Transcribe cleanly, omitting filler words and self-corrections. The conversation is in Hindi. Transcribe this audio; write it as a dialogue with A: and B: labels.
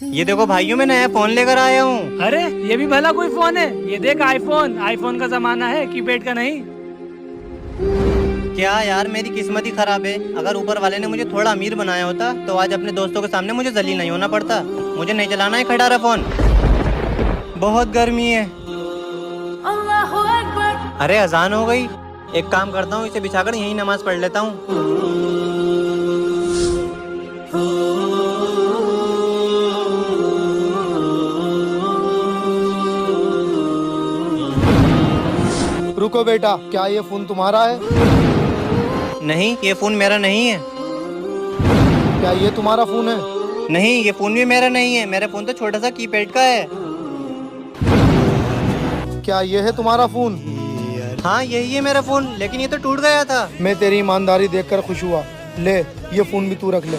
A: ये देखो भाइयों, मैं नया फोन लेकर आया हूँ।
B: अरे ये भी भला कोई फोन है? ये देख आईफोन, आईफोन का जमाना है, कीपैड का नहीं।
A: क्या यार, मेरी किस्मत ही खराब है। अगर ऊपर वाले ने मुझे थोड़ा अमीर बनाया होता तो आज अपने दोस्तों के सामने मुझे जलील नहीं होना पड़ता। मुझे नहीं चलाना है खटारा फोन, बहुत गर्मी है। अरे अजान हो गई। एक काम करता हूँ, इसे बिछाकर यहीं नमाज पढ़ लेता हूँ।
C: रुको बेटा, क्या ये फोन तुम्हारा है?
A: नहीं, ये फोन मेरा नहीं है।
C: क्या ये तुम्हारा फोन है?
A: नहीं, ये फोन भी मेरा नहीं है। मेरा फोन तो छोटा सा कीपैड का है।
C: क्या ये है तुम्हारा फोन?
A: हाँ, यही है मेरा फोन, लेकिन ये तो टूट गया था।
C: मैं तेरी ईमानदारी देखकर खुश हुआ। ले, ये फोन भी तू रख ले।